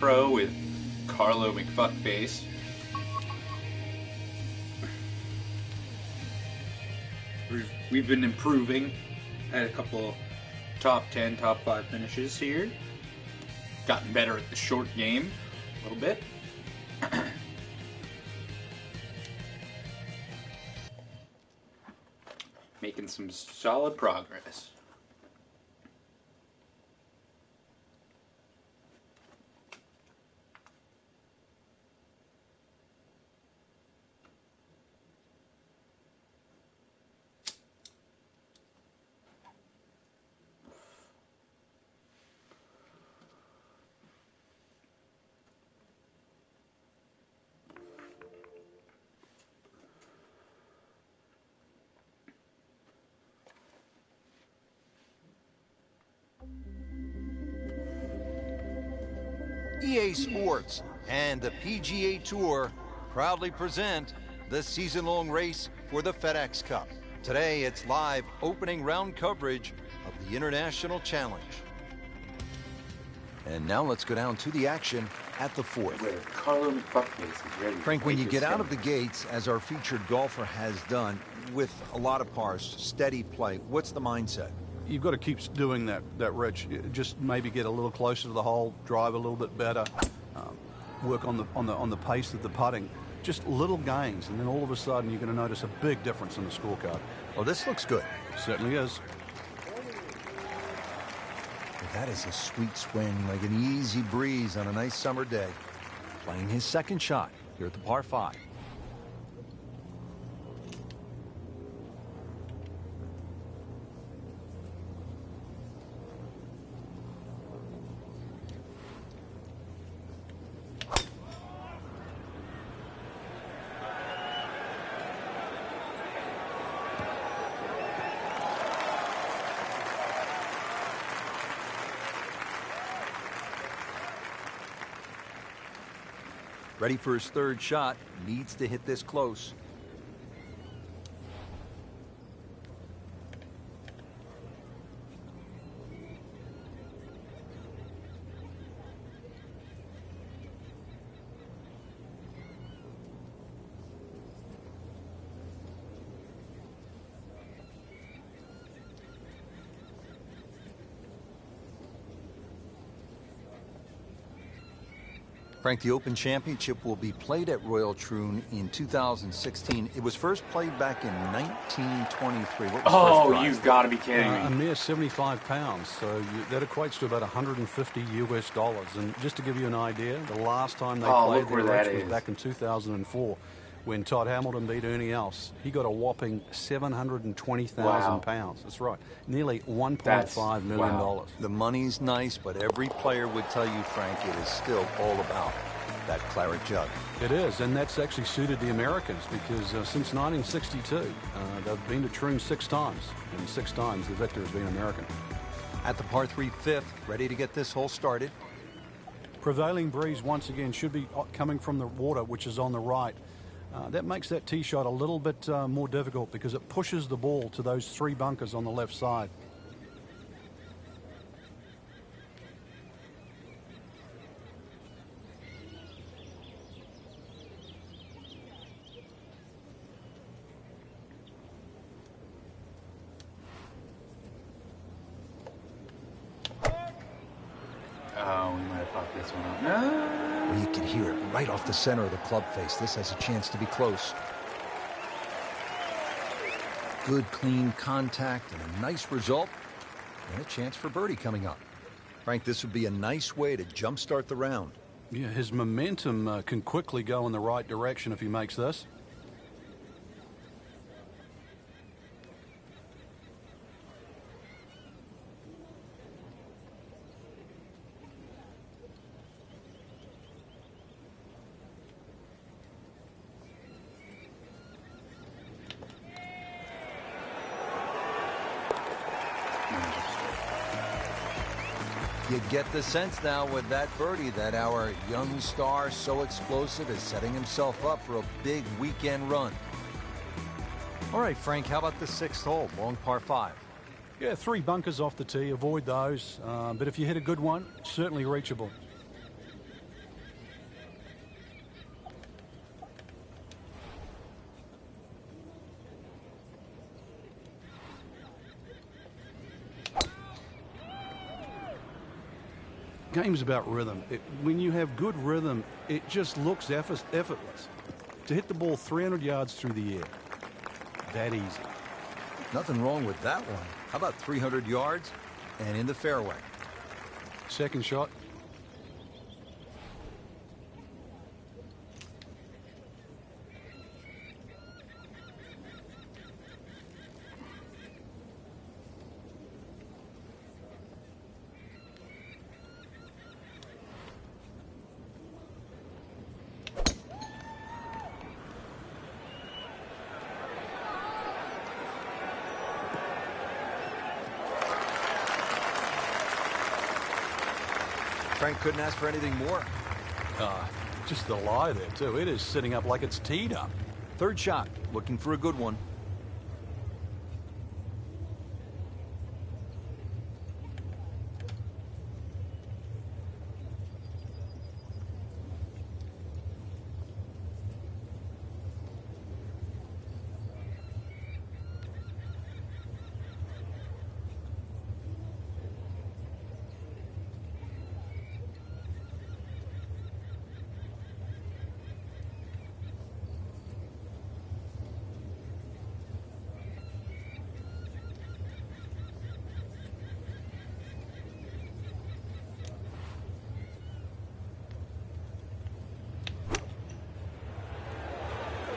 Pro with Carlo McFuckface. We've been improving. Had a couple top 10, top 5 finishes here. Gotten better at the short game a little bit. Making some solid progress. EA Sports and the PGA Tour proudly present the season-long race for the FedEx Cup. Today, it's live opening round coverage of the International Challenge. And now let's go down to the action at the fourth. Where Carlo McFuckface is ready. Frank, when you get out of the gates, as our featured golfer has done, with a lot of pars, steady play, what's the mindset? You've got to keep doing that, Rich. Just maybe get a little closer to the hole, drive a little bit better, work on the pace of the putting. Just little gains, and then all of a sudden you're going to notice a big difference in the scorecard. Oh, this looks good. Certainly is. That is a sweet swing, like an easy breeze on a nice summer day. Playing his second shot here at the par 5. Ready for his third shot. Needs to hit this close. Frank, the Open Championship will be played at Royal Troon in 2016. It was first played back in 1923. What was first prize? You've got to be kidding me. A mere 75 pounds, so that equates to about $150 US. And just to give you an idea, the last time they played the match was back in 2004, when Todd Hamilton beat Ernie Els. He got a whopping 720,000 pounds. That's right, nearly $1.5 million. Wow. The money's nice, but every player would tell you, Frank, it is still all about that claret jug. It is, and that's actually suited the Americans, because since 1962, they've been to Troon 6 times, and 6 times the victor has been American. At the par 3 fifth, ready to get this hole started. Prevailing breeze once again should be coming from the water, which is on the right. That makes that tee shot a little bit more difficult, because it pushes the ball to those 3 bunkers on the left side. Oh, we might have popped this one up. No. Well, you can hear it right off the center of the club face. This has a chance to be close. Good, clean contact and a nice result. And a chance for birdie coming up. Frank, this would be a nice way to jumpstart the round. Yeah, his momentum can quickly go in the right direction if he makes this. You get the sense now with that birdie that our young star, so explosive, is setting himself up for a big weekend run. All right, Frank, how about the 6th hole, long par 5? Yeah, 3 bunkers off the tee. Avoid those. But if you hit a good one, certainly reachable. game's about rhythm. When you have good rhythm, it just looks effortless. To hit the ball 300 yards through the air, that easy. Nothing wrong with that one. How about 300 yards and in the fairway? Second shot. Frank couldn't ask for anything more. Just the lie there, too. It is sitting up like it's teed up. Third shot, looking for a good one.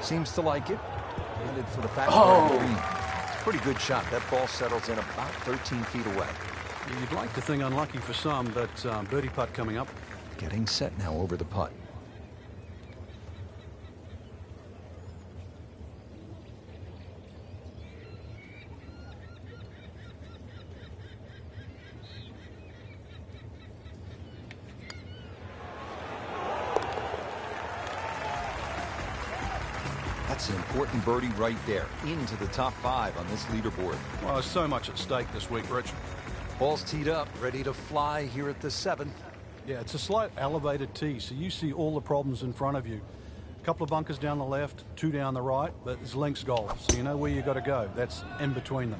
Seems to like it. Headed for the fat green. It's a pretty good shot. That ball settles in about 13 feet away. You'd like to think unlucky for some, but birdie putt coming up. Getting set now over the putt. That's an important birdie right there. Into the top 5 on this leaderboard. Well, there's so much at stake this week, Rich. Ball's teed up, ready to fly here at the 7th. Yeah, it's a slight elevated tee, so you see all the problems in front of you. A couple of bunkers down the left, 2 down the right, but it's links golf, so you know where you got to go. That's in between them.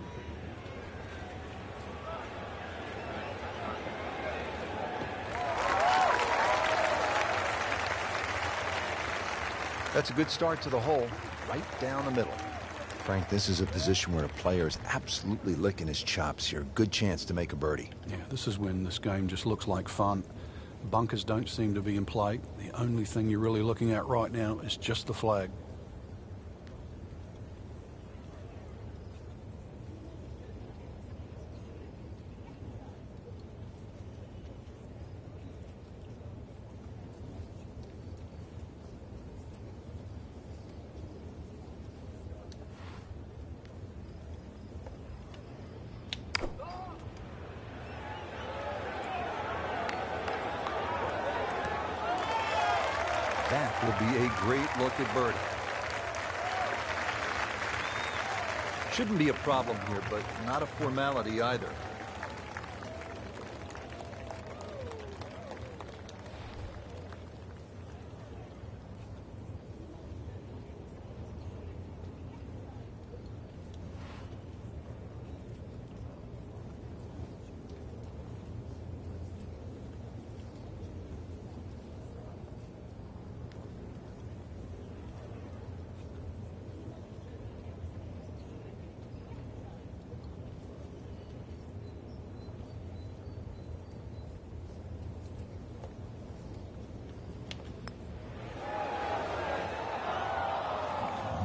That's a good start to the hole, right down the middle. Frank, this is a position where a player is absolutely licking his chops here. Good chance to make a birdie. Yeah, this is when this game just looks like fun. Bunkers don't seem to be in play. The only thing you're really looking at right now is just the flag. That will be a great look at birdie. Shouldn't be a problem here, but not a formality either.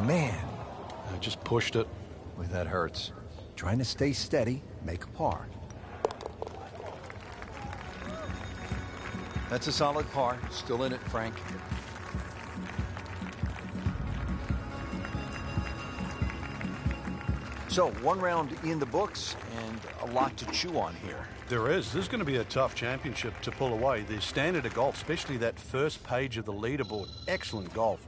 Man, I just pushed it. Boy, that hurts. Trying to stay steady, make a par. That's a solid par. Still in it, Frank. So, one round in the books and a lot to chew on here. There is. This is going to be a tough championship to pull away. The standard of golf, especially that first page of the leaderboard. Excellent golf.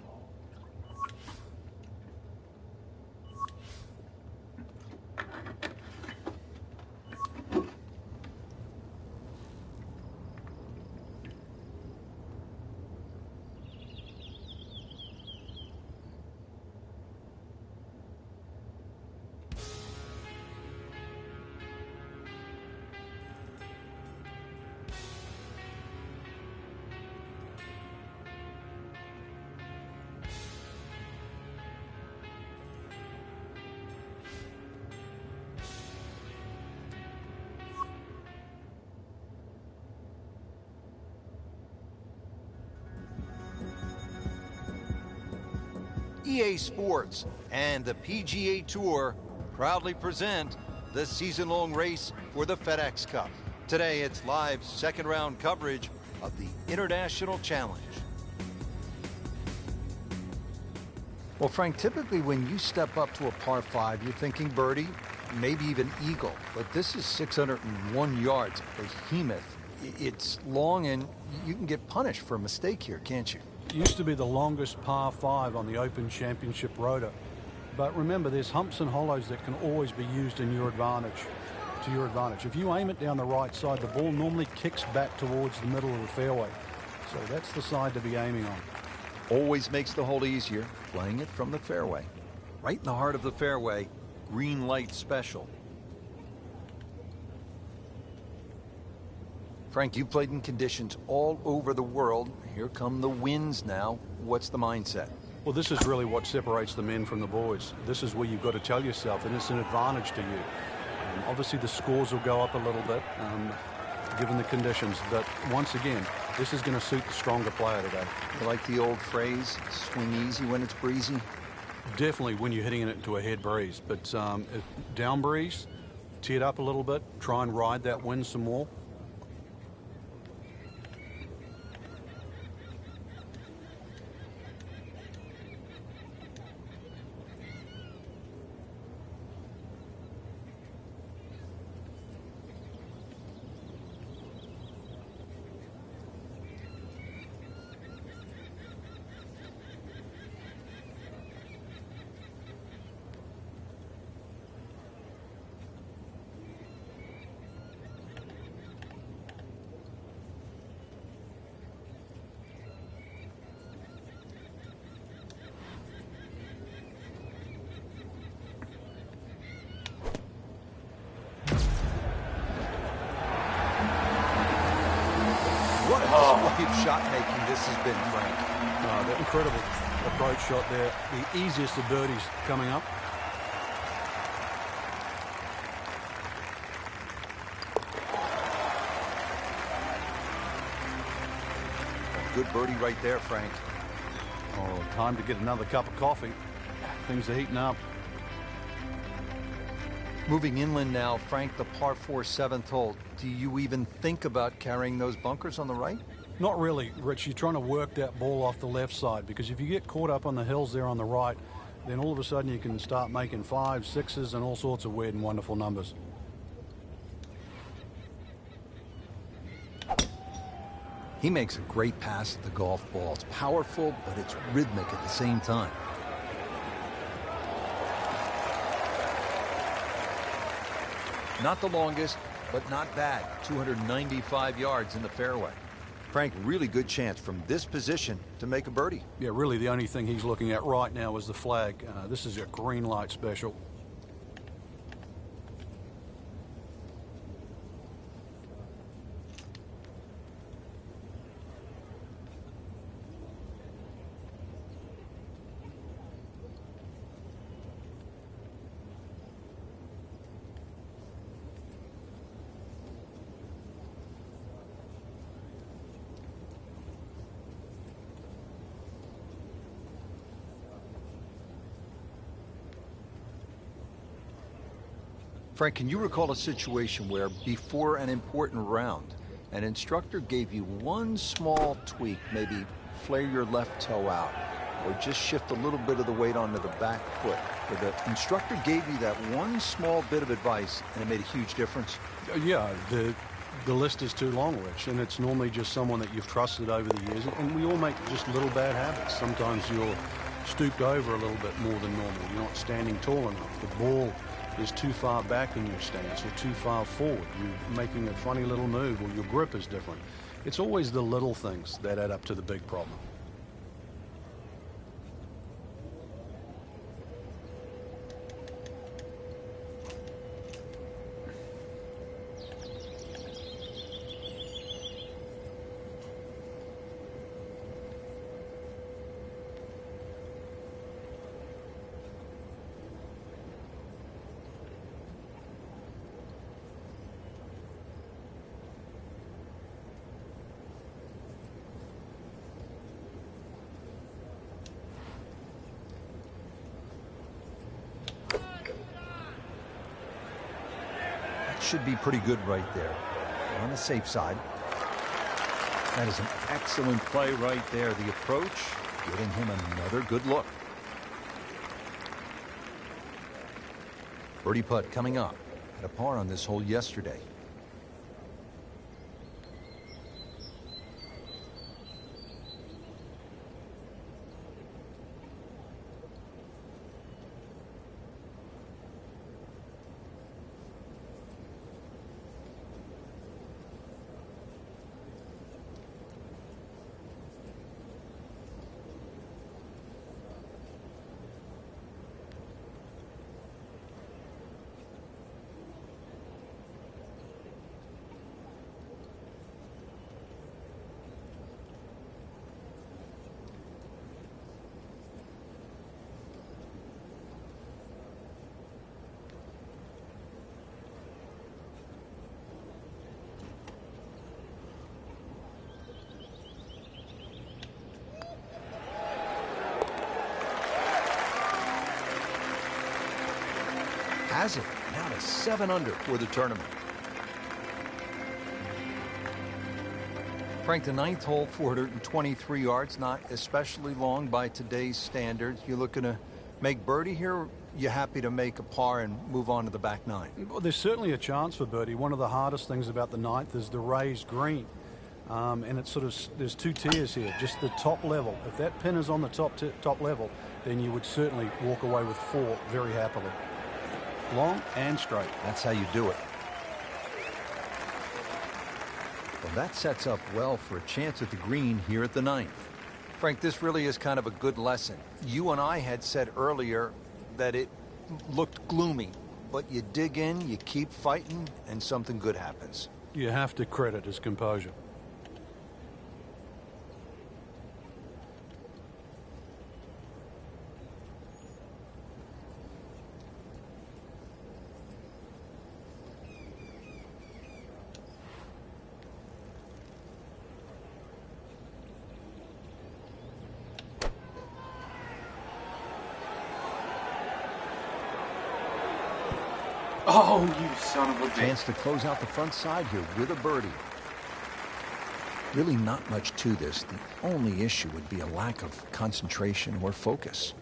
EA Sports and the PGA Tour proudly present the season-long race for the FedEx Cup. Today, it's live second-round coverage of the International Challenge. Well, Frank, typically when you step up to a par 5, you're thinking birdie, maybe even eagle. But this is 601 yards, behemoth. It's long, and you can get punished for a mistake here, can't you? It used to be the longest par 5 on the Open Championship rotor. But remember, there's humps and hollows that can always be used in your advantage, to your advantage. If you aim it down the right side, the ball normally kicks back towards the middle of the fairway. So that's the side to be aiming on. Always makes the hole easier, playing it from the fairway. Right in the heart of the fairway, green light special. Frank, you've played in conditions all over the world. Here come the winds now. What's the mindset? Well, this is really what separates the men from the boys. This is where you've got to tell yourself, and it's an advantage to you. Obviously, the scores will go up a little bit, given the conditions. But once again, this is going to suit the stronger player today. You like the old phrase, swing easy when it's breezy? Definitely when you're hitting it into a head breeze. But down breeze, tee it up a little bit, try and ride that wind some more. Shot making this has been, Frank. That incredible approach shot there. The easiest of birdies coming up. Good birdie right there, Frank. Oh, time to get another cup of coffee. Things are heating up. Moving inland now, Frank, the par 4 7th hole. Do you even think about carrying those bunkers on the right? Not really, Rich. You're trying to work that ball off the left side, because if you get caught up on the hills there on the right, then all of a sudden you can start making 5s, 6s, and all sorts of weird and wonderful numbers. He makes a great pass at the golf ball. It's powerful, but it's rhythmic at the same time. Not the longest, but not bad. 295 yards in the fairway. Frank, really good chance from this position to make a birdie. Yeah, really the only thing he's looking at right now is the flag. This is a green light special. Frank, can you recall a situation where before an important round, an instructor gave you one small tweak, maybe flare your left toe out, or just shift a little bit of the weight onto the back foot, where the instructor gave you that one small bit of advice and it made a huge difference? Yeah, the list is too long, Rich, and it's normally just someone that you've trusted over the years, and we all make just little bad habits. Sometimes you're stooped over a little bit more than normal. You're not standing tall enough. The ball is too far back in your stance or too far forward. You're making a funny little move, or your grip is different. It's always the little things that add up to the big problem. should be pretty good right there. On the safe side. That is an excellent play right there. The approach, giving him another good look. Birdie putt coming up. Had a par on this hole yesterday. Has it now to 7 under for the tournament. Frank, the 9th hole, 423 yards, not especially long by today's standards. You looking to make birdie here? You happy to make a par and move on to the back 9? Well, there's certainly a chance for birdie. One of the hardest things about the 9th is the raised green. And it's sort of, there's 2 tiers here, just the top level. If that pin is on the top level, then you would certainly walk away with 4 very happily. Long and straight. That's how you do it. Well, that sets up well for a chance at the green here at the 9th. Frank, this really is kind of a good lesson. You and I had said earlier that it looked gloomy, but you dig in, you keep fighting, and something good happens. You have to credit his composure. Oh, you son of a bitch. Chance to close out the front side here with a birdie. Really not much to this. The only issue would be a lack of concentration or focus.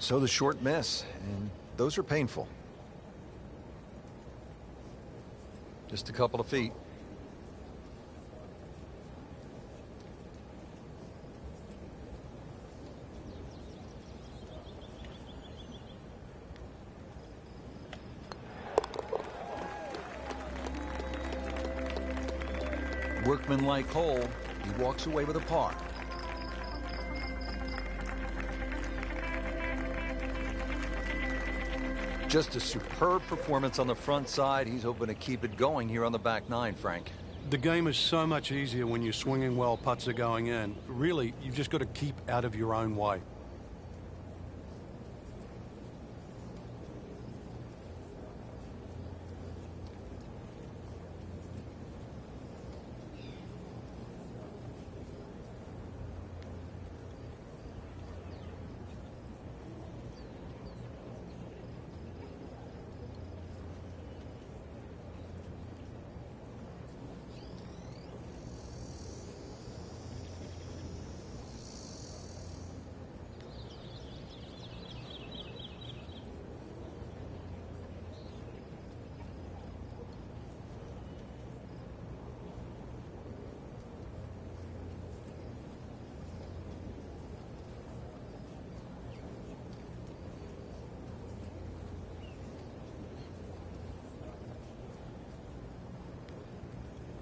So the short miss, and those are painful. Just a couple of feet. Workmanlike hole, he walks away with a par. Just a superb performance on the front side. He's hoping to keep it going here on the back 9, Frank. The game is so much easier when you're swinging well, putts are going in. Really, you've just got to keep out of your own way.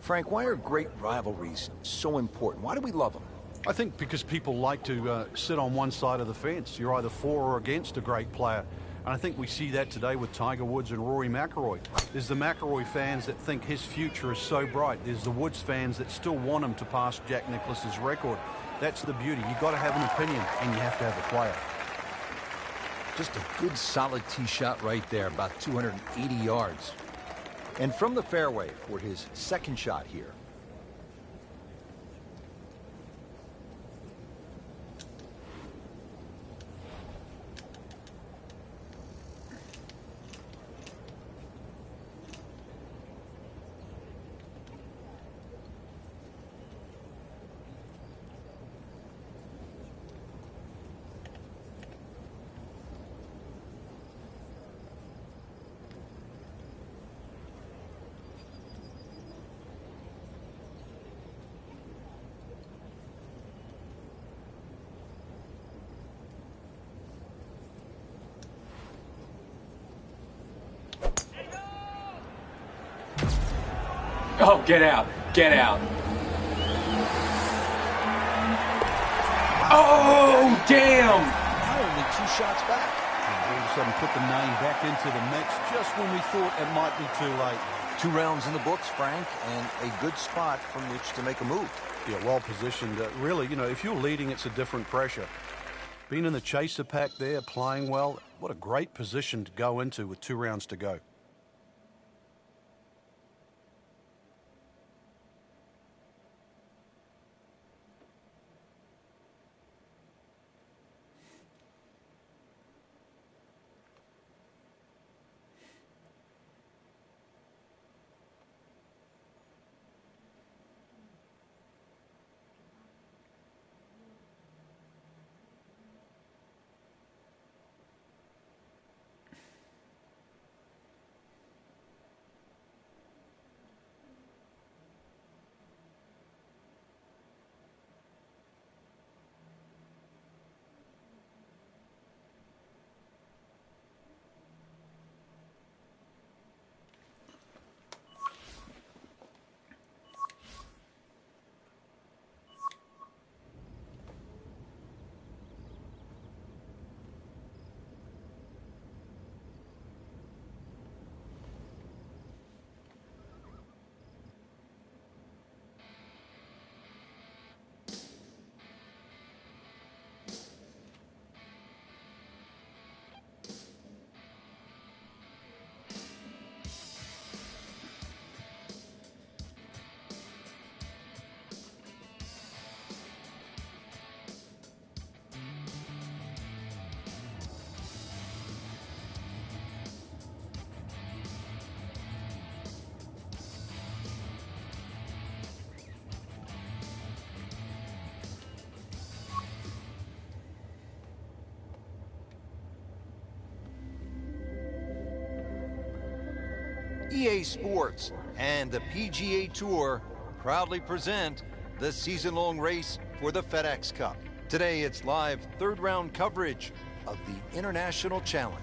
Frank, why are great rivalries so important? Why do we love them? I think because people like to sit on one side of the fence. You're either for or against a great player. And I think we see that today with Tiger Woods and Rory McIlroy. There's the McIlroy fans that think his future is so bright. There's the Woods fans that still want him to pass Jack Nicklaus's record. That's the beauty. You've got to have an opinion, and you have to have a player. Just a good solid tee shot right there, about 280 yards. And from the fairway for his second shot here. Oh, get out. Get out. Oh, damn. Only 2 shots back. And all of a sudden put the name back into the mix just when we thought it might be too late. 2 rounds in the books, Frank, and a good spot from which to make a move. Yeah, well positioned. Really, you know, if you're leading, it's a different pressure. Being in the chaser pack there, playing well, what a great position to go into with 2 rounds to go. EA Sports and the PGA Tour proudly present the season-long race for the FedEx Cup. Today, it's live third-round coverage of the International Challenge.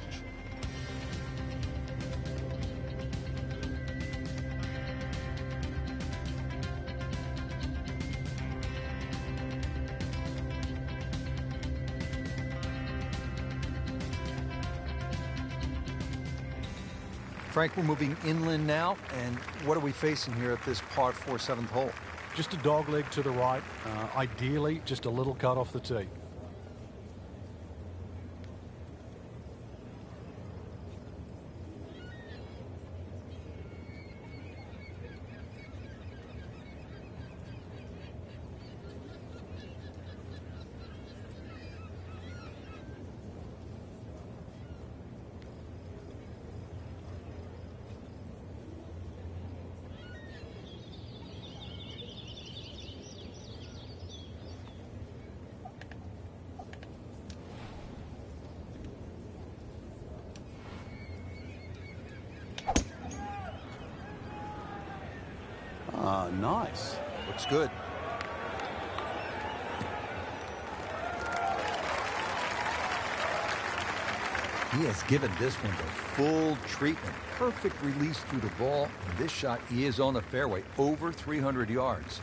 Frank, we're moving inland now, and what are we facing here at this par 4 7th hole? Just a dog leg to the right, ideally just a little cut off the tee. Nice. Looks good. He has given this one the full treatment. Perfect release through the ball. And this shot is on the fairway, over 300 yards.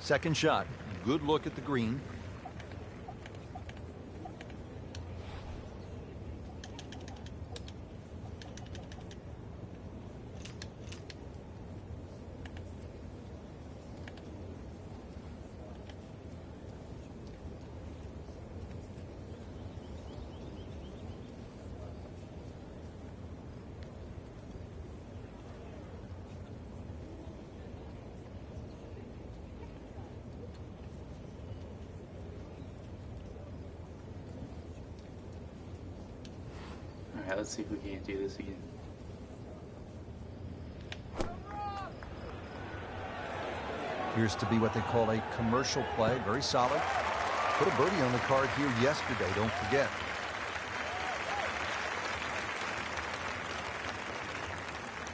Second shot, good look at the green. Alright, let's see if we can't do this again. Appears to be what they call a commercial play. Very solid. Put a birdie on the card here yesterday, don't forget.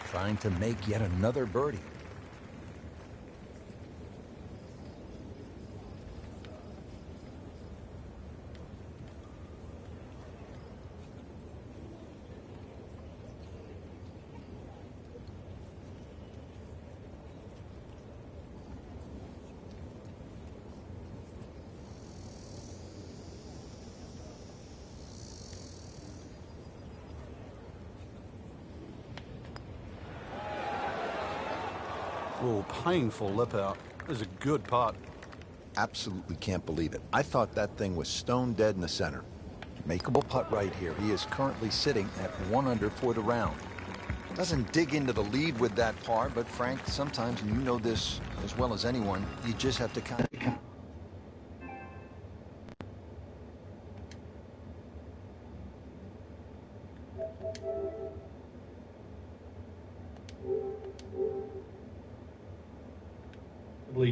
Trying to make yet another birdie. Oh, painful lip out. It was a good putt. Absolutely can't believe it. I thought that thing was stone dead in the center. Makeable putt right here. He is currently sitting at 1 under for the round. Doesn't dig into the lead with that par, but Frank, sometimes, and you know this as well as anyone, you just have to kind of...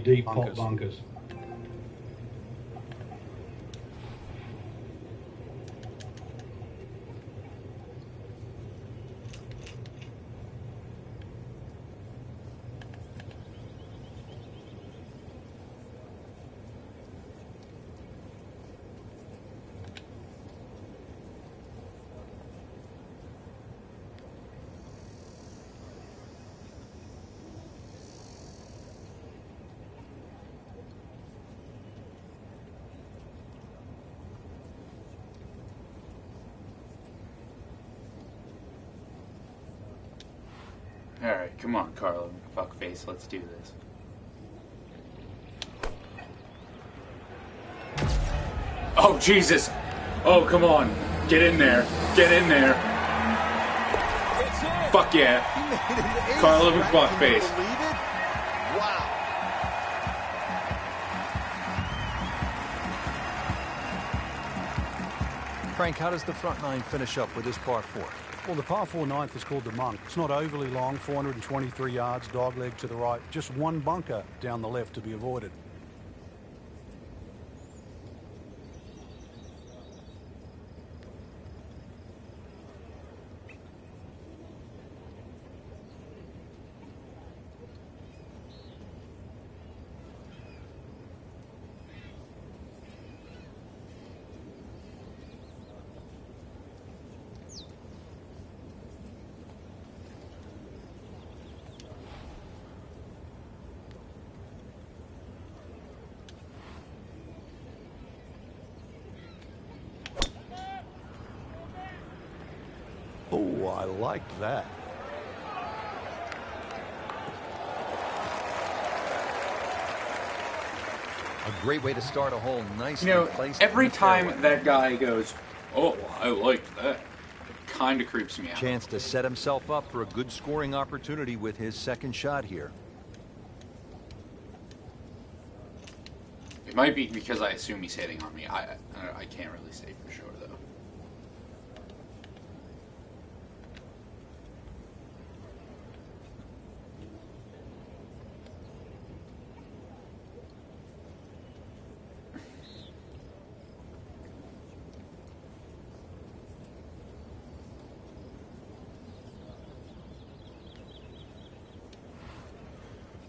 Deep pot bunkers. Alright, come on, Carlo. Fuckface, let's do this. Oh, Jesus! Oh, come on. Get in there. Get in there. Fuck yeah. Carlo McFuckface. Wow. Frank, how does the front nine finish up with this par 4? Well, the par 4 ninth is called the Monk. It's not overly long, 423 yards, dogleg to the right. Just one bunker down the left to be avoided. Oh, I liked that. A great way to start a hole. Nicely placed. Every time that guy goes, oh, I liked that, it kind of creeps me out. Chance to set himself up for a good scoring opportunity with his second shot here. It might be because I assume he's hitting on me. I can't really say for sure, though.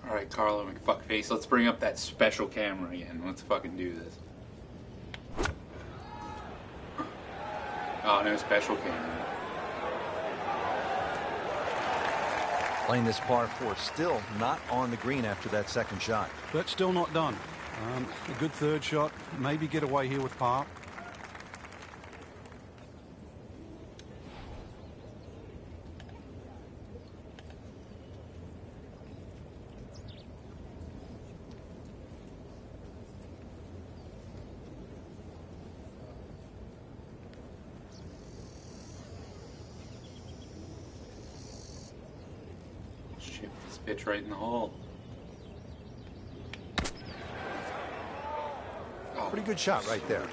Alright, Carlo McFuckface, let's bring up that special camera again. Let's fucking do this. Oh, no special camera. Playing this par 4, still not on the green after that second shot. But still not done. A good third shot. Maybe get away here with par. Chip this bitch right in the hole. Oh, pretty good shot right there.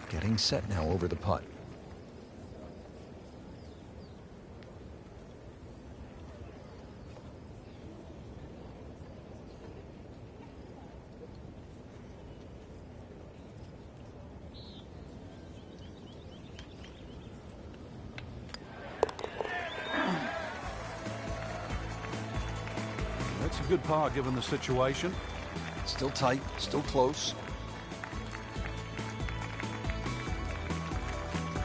Getting set now over the putt. That's a good par given the situation. Still tight, still close.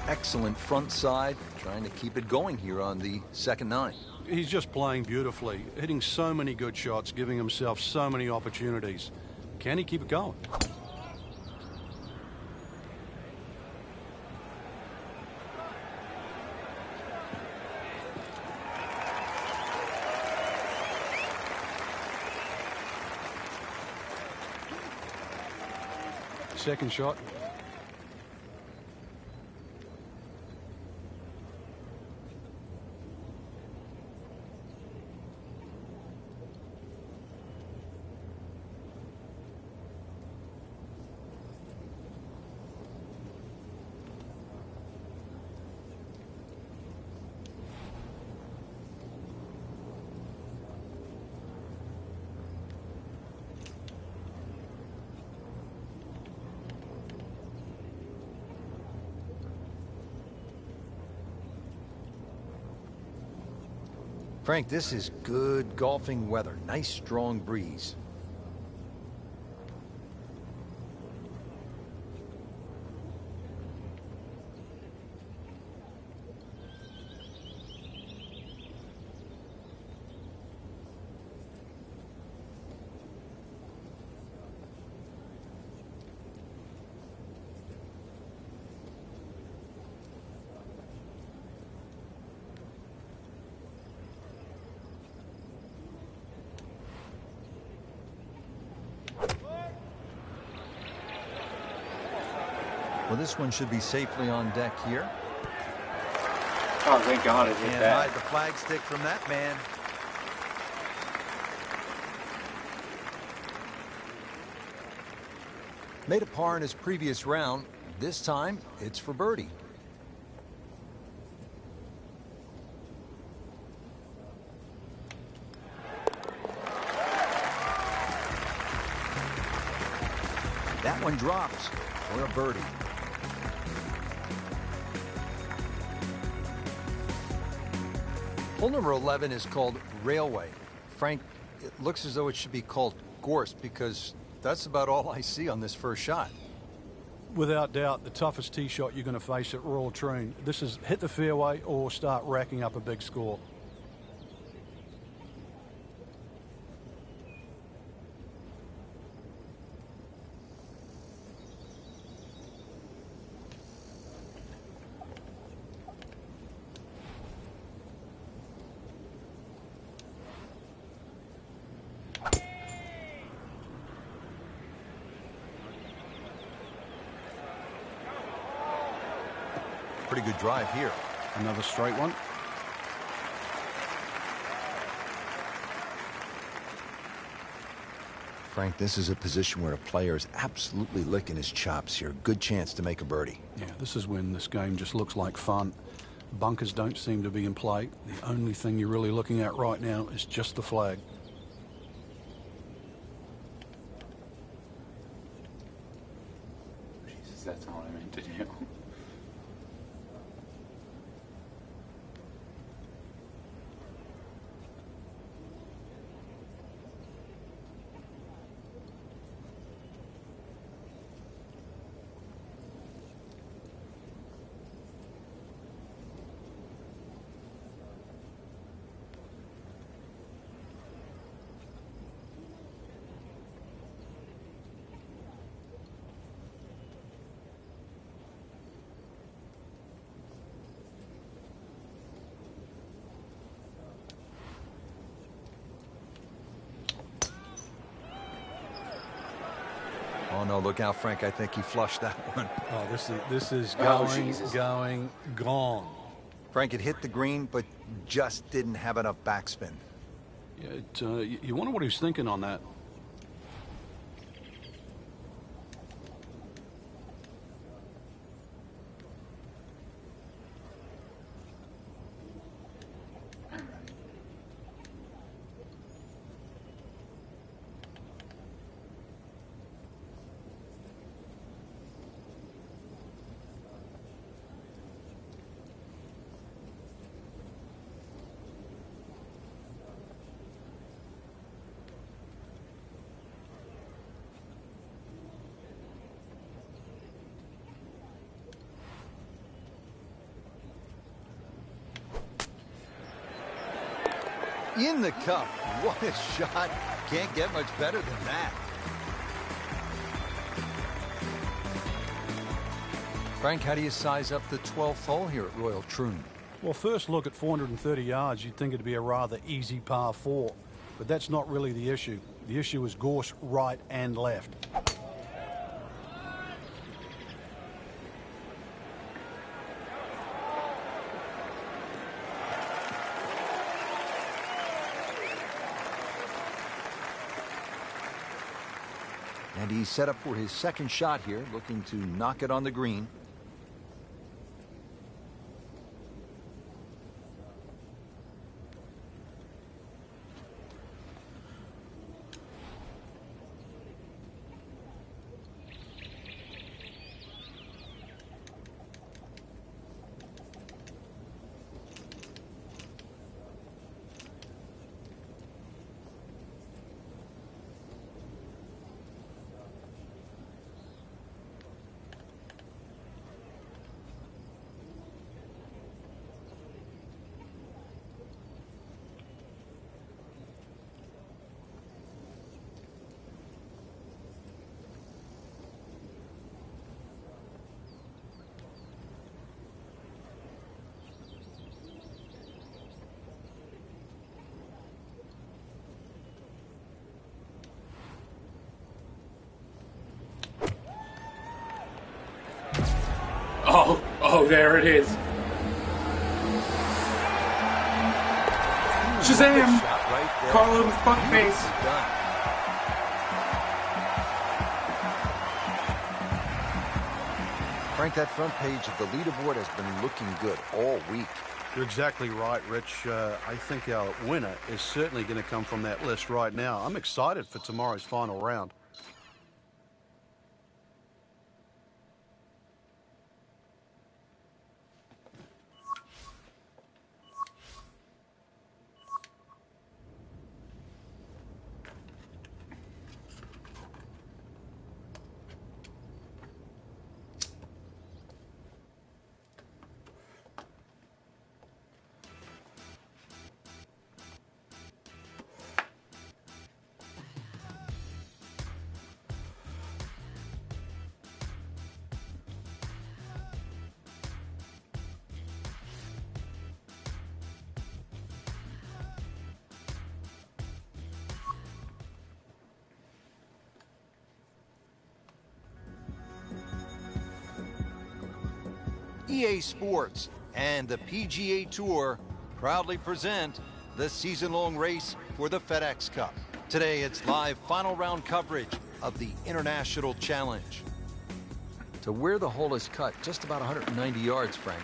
Excellent front side, trying to keep it going here on the second 9. He's just playing beautifully, hitting so many good shots, giving himself so many opportunities. Can he keep it going? Second shot. Frank, this is good golfing weather. Nice strong breeze. Well, this one should be safely on deck here. Oh, thank God it hit that. Hide the flag stick from that man. Made a par in his previous round. This time, it's for birdie. That one drops for a birdie. Hole number 11 is called Railway. Frank, it looks as though it should be called Gorse because that's about all I see on this first shot. Without doubt, the toughest tee shot you're going to face at Royal Troon. This is hit the fairway or start racking up a big score. Pretty good drive here. Another straight one. Frank, this is a position where a player is absolutely licking his chops here. Good chance to make a birdie. Yeah, this is when this game just looks like fun. Bunkers don't seem to be in play. The only thing you're really looking at right now is just the flag. Jesus, that's not what I meant to do. Oh, no, look out, Frank. I think he flushed that one. Oh, this is going, gone. Frank, it hit the green, but just didn't have enough backspin. Yeah, you wonder what he's thinking on that. In the cup. What a shot. Can't get much better than that. Frank, how do you size up the 12th hole here at Royal Troon? Well, first look at 430 yards, you'd think it'd be a rather easy par 4. But that's not really the issue. The issue is gorse right and left. And he's set up for his second shot here, looking to knock it on the green. Oh, there it is. Shazam! Call him fuckface. Frank, that front page of the leaderboard has been looking good all week. You're exactly right, Rich. I think our winner is certainly going to come from that list right now. I'm excited for tomorrow's final round. EA Sports and the PGA Tour proudly present the season-long race for the FedEx Cup. Today, it's live final round coverage of the International Challenge. To where the hole is cut, just about 190 yards, Frank.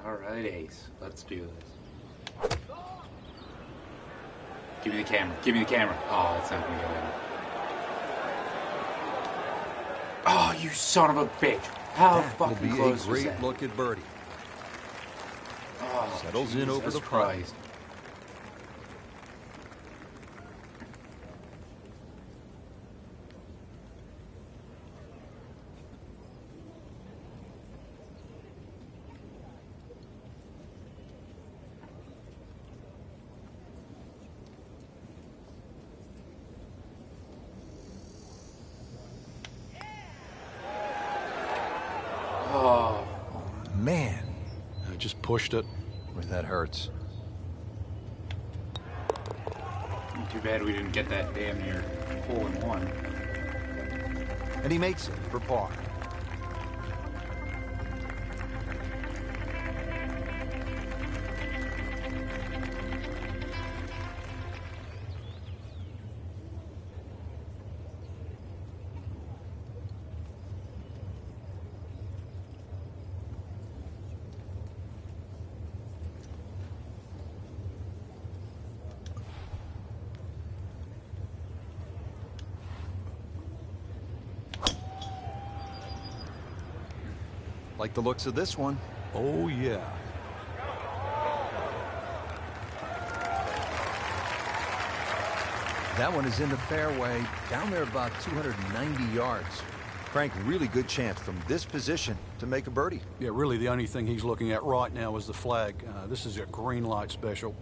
Alright, Ace. Let's do this. Give me the camera. Give me the camera. Oh, it's not gonna go in. Oh, you son of a bitch. How fucking close was that? Will be a great look at birdie. Oh, settles in over the prize. Oh, man. I just pushed it. Boy, that hurts. too bad we didn't get that damn near hole in one. And he makes it for par. Like the looks of this one. Oh, yeah. That one is in the fairway, down there about 290 yards. Frank, really good chance from this position to make a birdie. Yeah, really the only thing he's looking at right now is the flag. This is a green light special.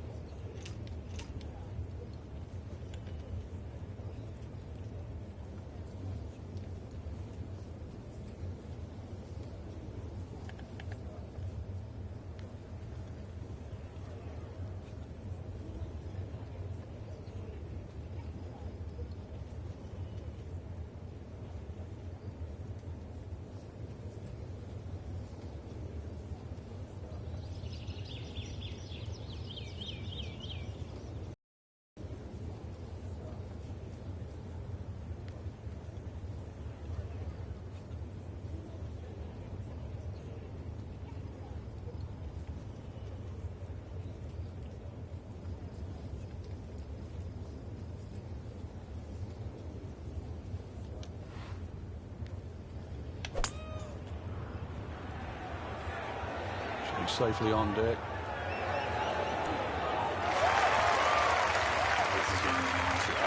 Safely on deck.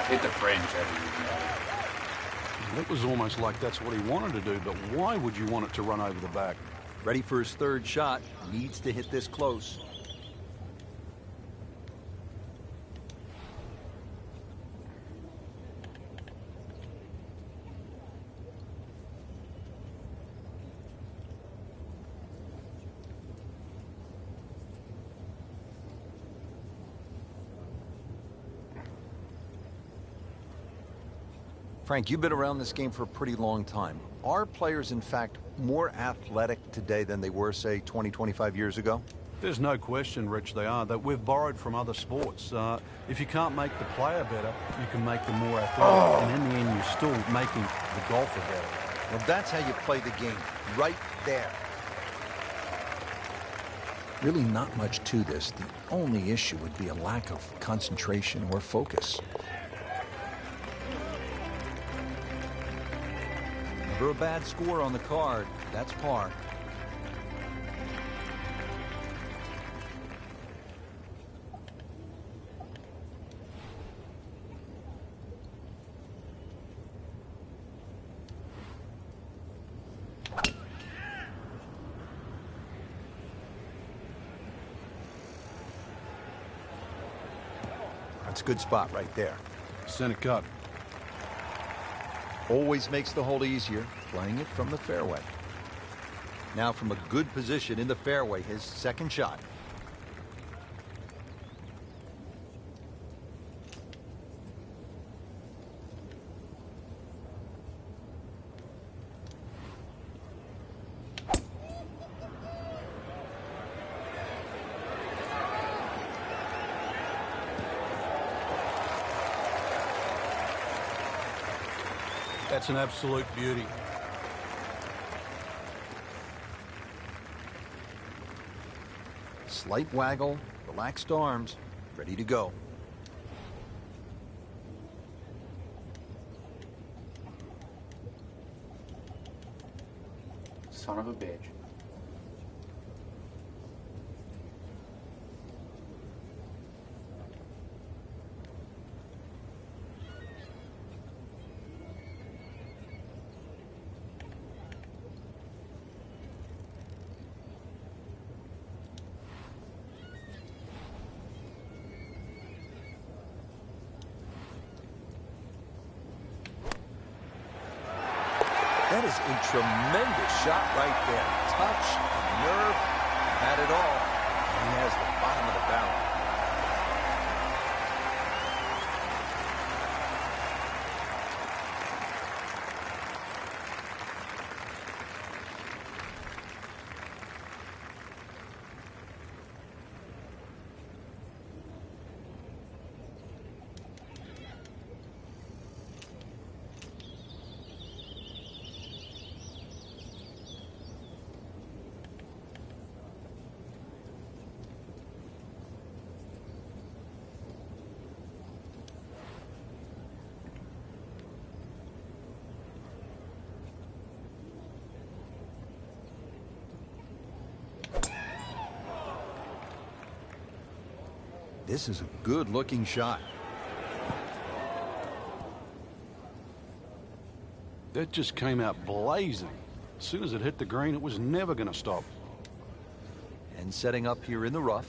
Hit the French. It was almost like that's what he wanted to do, but why would you want it to run over the back? Ready for his third shot. Needs to hit this close. Frank, you've been around this game for a pretty long time. Are players, in fact, more athletic today than they were, say, 20, 25 years ago? There's no question, Rich, they are. That we've borrowed from other sports. If you can't make the player better, you can make them more athletic. And in the end, you're still making the golfer better. Well, that's how you play the game, right there. Really not much to this. The only issue would be a lack of concentration or focus. Never a bad score on the card. That's par. That's a good spot right there. Center cut. Always makes the hole easier, playing it from the fairway. Now from a good position in the fairway, his second shot. That's an absolute beauty. Slight waggle, relaxed arms, ready to go. Son of a bitch. That is a tremendous shot right there. Touch, nerve, had it all. And he has the bottom of the barrel. This is a good-looking shot. That just came out blazing. As soon as it hit the green, it was never going to stop. And setting up here in the rough.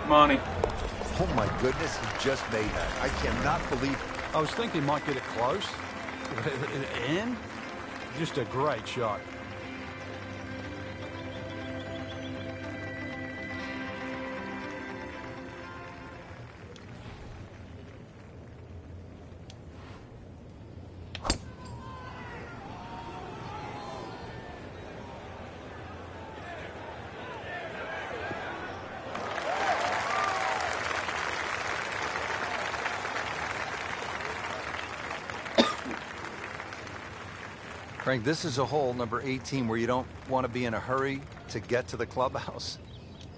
Money. Oh my goodness, he just made that. I cannot believe it. I was thinking he might get it close. And just a great shot. Frank, this is a hole, number 18, where you don't want to be in a hurry to get to the clubhouse.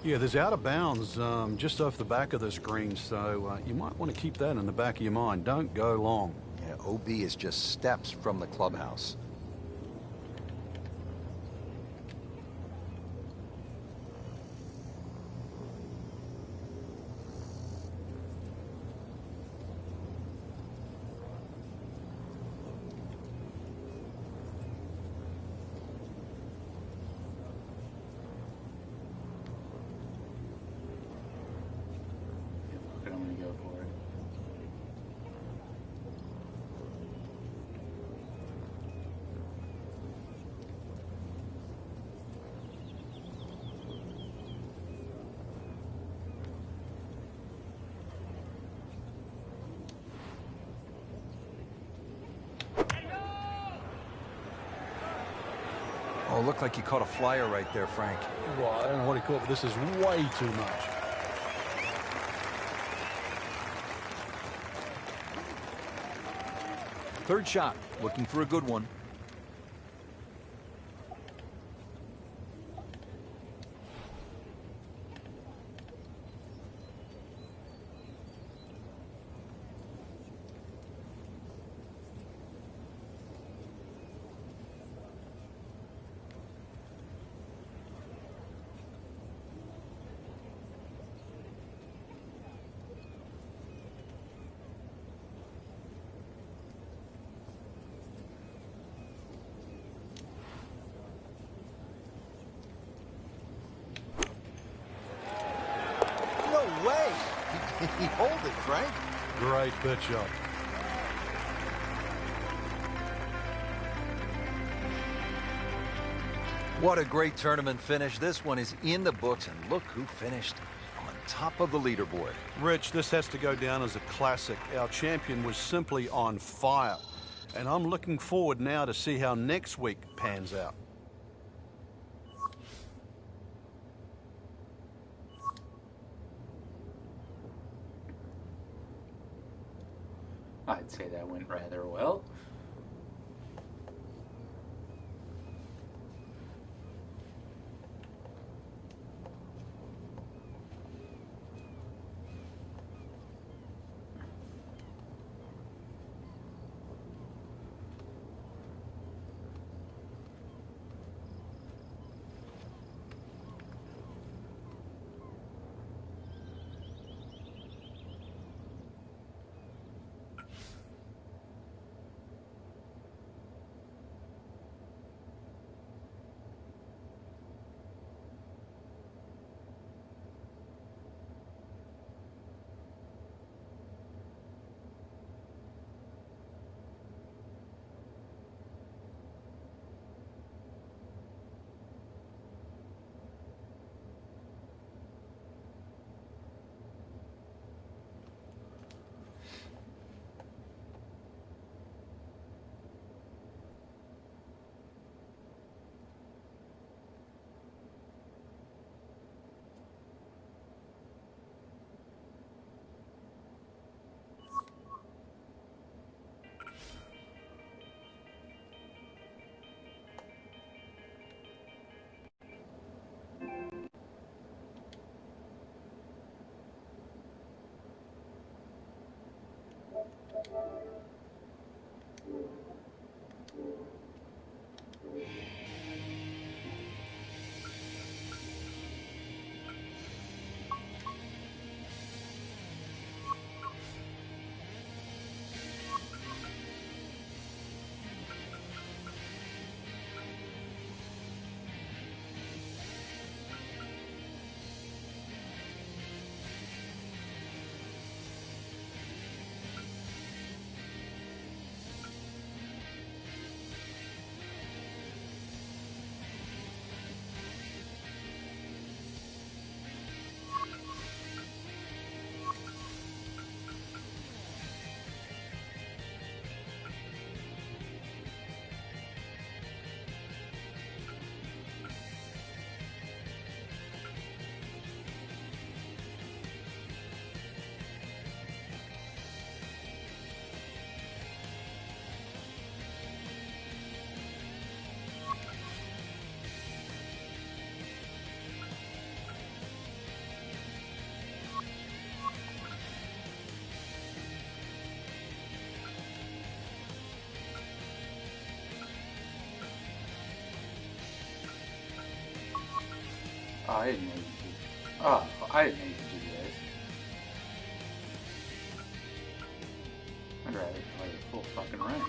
Yeah, there's out of bounds just off the back of this green, so you might want to keep that in the back of your mind. Don't go long. Yeah, OB is just steps from the clubhouse. Oh, looked like he caught a flyer right there, Frank. Well, I don't know what he caught, but this is way too much. Third shot, looking for a good one. Way. He hold it, Frank. Great pitch shot. What a great tournament finish. This one is in the books, and look who finished on top of the leaderboard. Rich, this has to go down as a classic. Our champion was simply on fire, and I'm looking forward now to see how next week pans out. I'd say that went rather well. I didn't know you could. Oh, I didn't know you could do this. I'd rather play a full fucking round.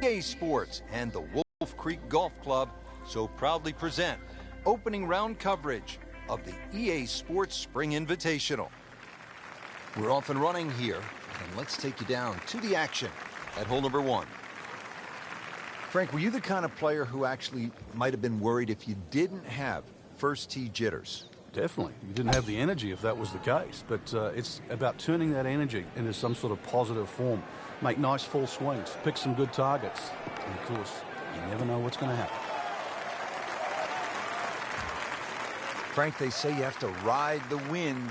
EA Sports and the Wolf Creek Golf Club so proudly present opening round coverage of the EA Sports Spring Invitational. We're off and running here, and let's take you down to the action at hole number 1. Frank, were you the kind of player who actually might have been worried if you didn't have first tee jitters? Definitely. You didn't have the energy if that was the case, but it's about turning that energy into some sort of positive form. Make nice full swings, pick some good targets, and of course, you never know what's going to happen. Frank, they say you have to ride the wind.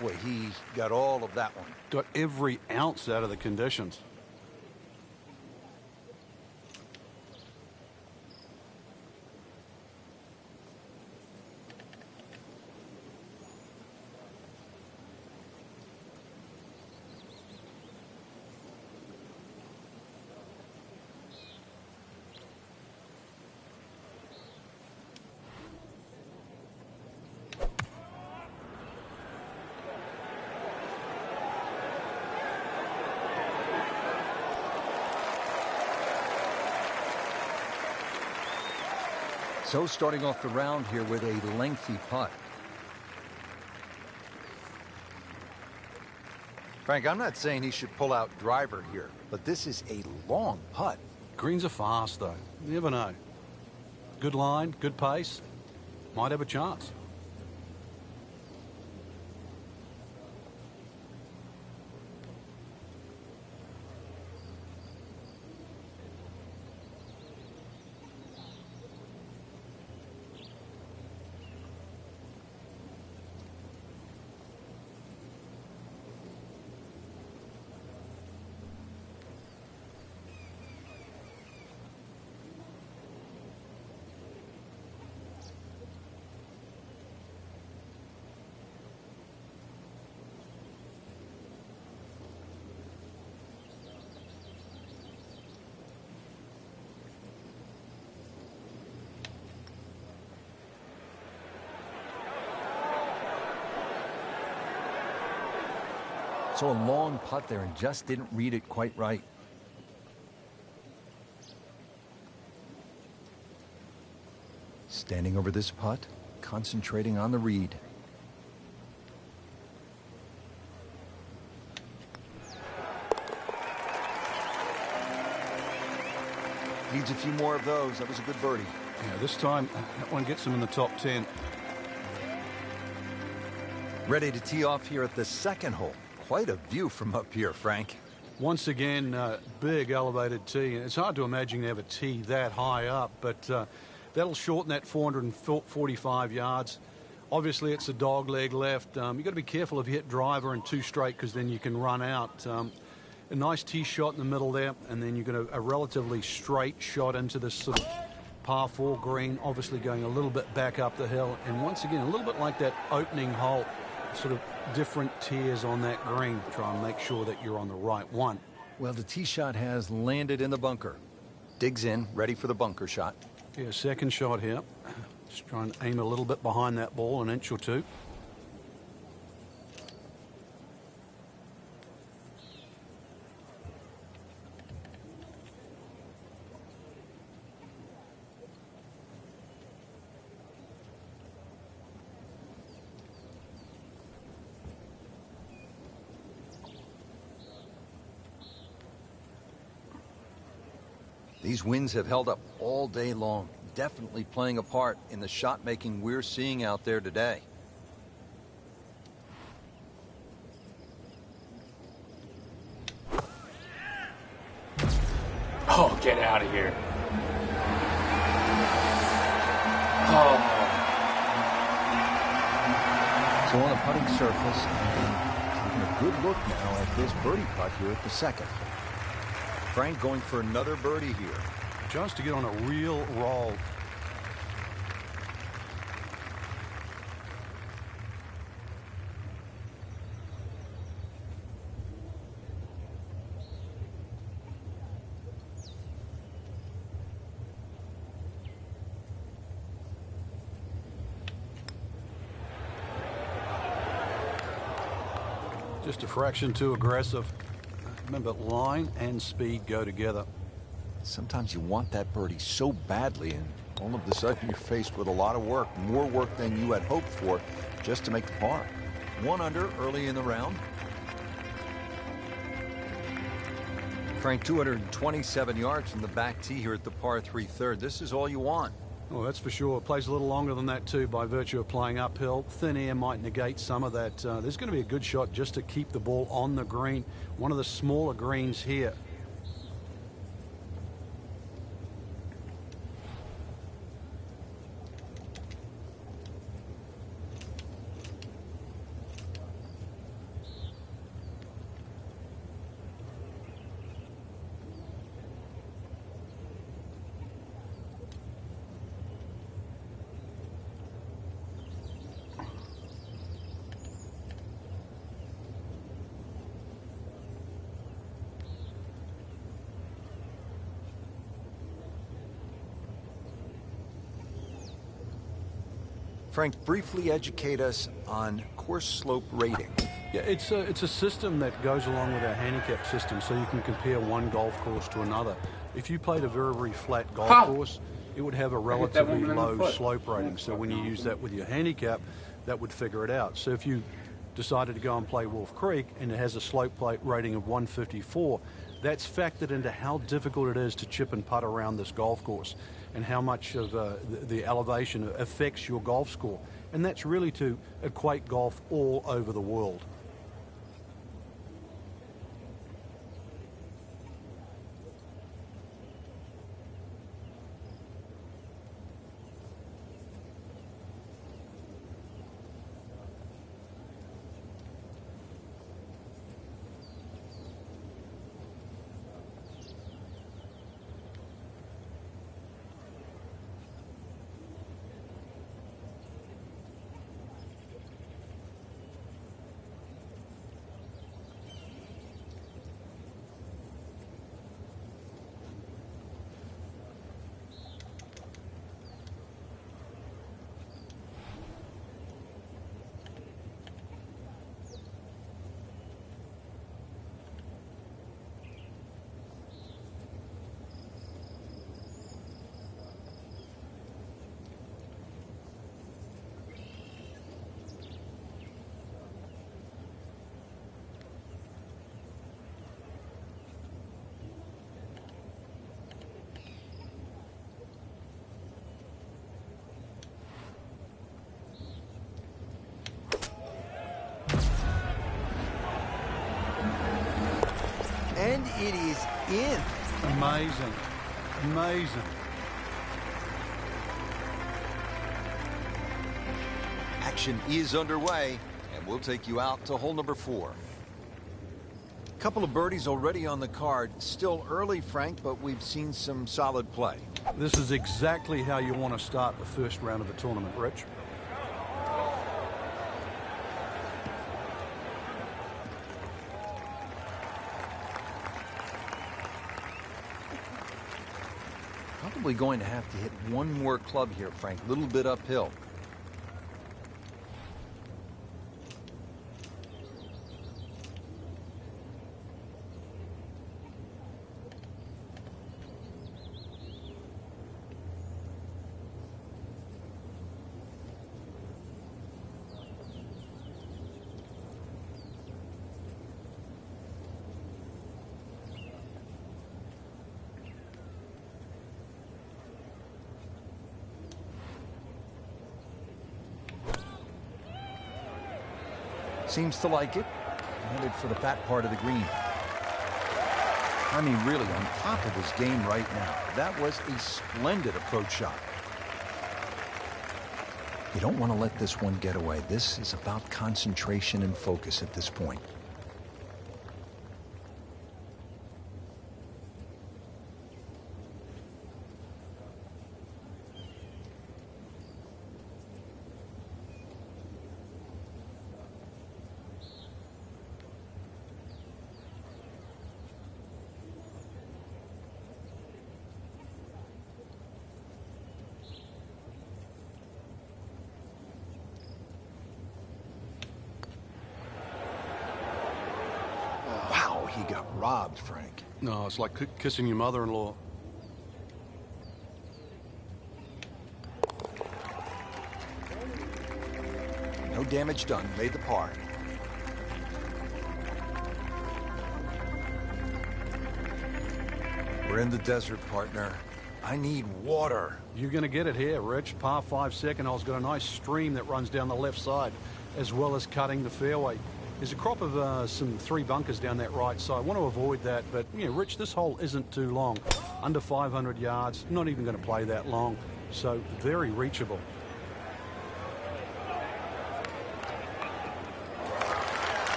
Boy, he got all of that one. Got every ounce out of the conditions. So starting off the round here with a lengthy putt. Frank, I'm not saying he should pull out driver here, but this is a long putt. Greens are fast, though. You never know. Good line, good pace. Might have a chance. So a long putt there and just didn't read it quite right. Standing over this putt, concentrating on the read. Needs a few more of those. That was a good birdie. Yeah, this time that one gets him in the top 10. Ready to tee off here at the second hole. Quite a view from up here, Frank. Once again, big elevated tee. It's hard to imagine you have a tee that high up, but that'll shorten that 445 yards. Obviously, it's a dog leg left. You've got to be careful if you hit driver and 2 straight, because then you can run out. A nice tee shot in the middle there, and then you've got a relatively straight shot into this sort of par 4 green, obviously going a little bit back up the hill. And once again, a little bit like that opening hole, sort of different tiers on that green. Try and make sure that you're on the right one. Well, the tee shot has landed in the bunker. Digs in, ready for the bunker shot. Yeah, second shot here. Just trying to aim a little bit behind that ball, an inch or two. These winds have held up all day long, definitely playing a part in the shot making we're seeing out there today. Oh, get out of here. Oh. So on the putting surface, taking a good look now at this birdie putt here at the second. Frank going for another birdie here. Chance to get on a real roll. Just a fraction too aggressive. Remember, line and speed go together. Sometimes you want that birdie so badly, and all of a sudden you're faced with a lot of work, more work than you had hoped for, just to make the par. 1 under early in the round. Frank, 227 yards from the back tee here at the par 3 third. This is all you want. Well, that's for sure. Plays a little longer than that, too, by virtue of playing uphill. Thin air might negate some of that. There's going to be a good shot just to keep the ball on the green. One of the smaller greens here. Frank, briefly educate us on course slope rating. Yeah, it's a system that goes along with our handicap system, so you can compare one golf course to another. If you played a very, very flat golf course, it would have a relatively low slope rating. So when you use that with your handicap, that would figure it out. So if you decided to go and play Wolf Creek and it has a slope plate rating of 154, that's factored into how difficult it is to chip and putt around this golf course and how much of the elevation affects your golf score. And that's really to equate golf all over the world. And it is in. Amazing. Amazing. Action is underway, and we'll take you out to hole number 4. Couple of birdies already on the card. Still early, Frank, but we've seen some solid play. This is exactly how you want to start the first round of the tournament, Rich. Probably going to have to hit one more club here, Frank. A little bit uphill. Seems to like it. Headed for the fat part of the green. I mean, really on top of his game right now. That was a splendid approach shot. You don't want to let this one get away. This is about concentration and focus at this point. He got robbed, Frank. No, it's like kissing your mother-in-law. No damage done. Made the par. We're in the desert, partner. I need water. You're going to get it here, Rich. Par 5 second hole's got a nice stream that runs down the left side, as well as cutting the fairway. There's a crop of some 3 bunkers down that right side. I want to avoid that, but, you know, Rich, this hole isn't too long. Under 500 yards, not even going to play that long, so very reachable.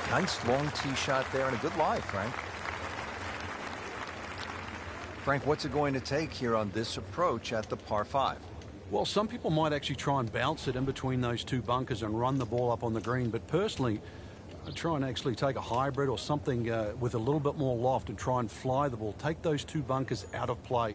Nice long tee shot there and a good lie, Frank. Frank, what's it going to take here on this approach at the par 5? Well, some people might actually try and bounce it in between those 2 bunkers and run the ball up on the green. But personally, I try and actually take a hybrid or something with a little bit more loft and try and fly the ball. Take those 2 bunkers out of play.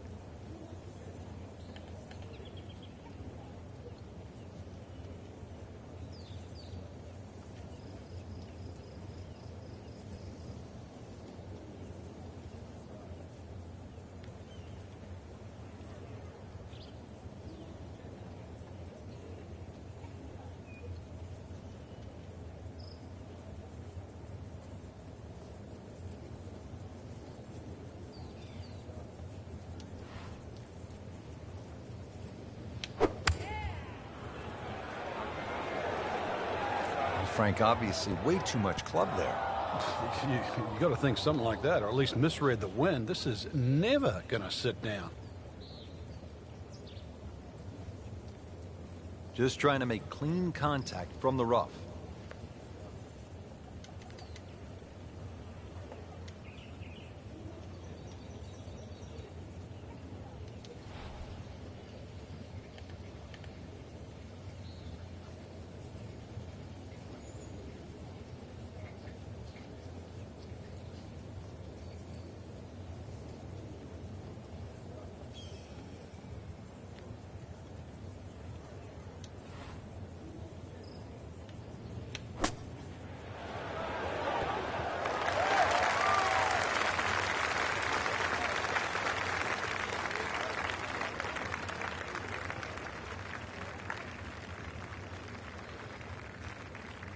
Frank, obviously way too much club there. You got to think something like that, or at least misread the wind. This is never going to sit down. Just trying to make clean contact from the rough.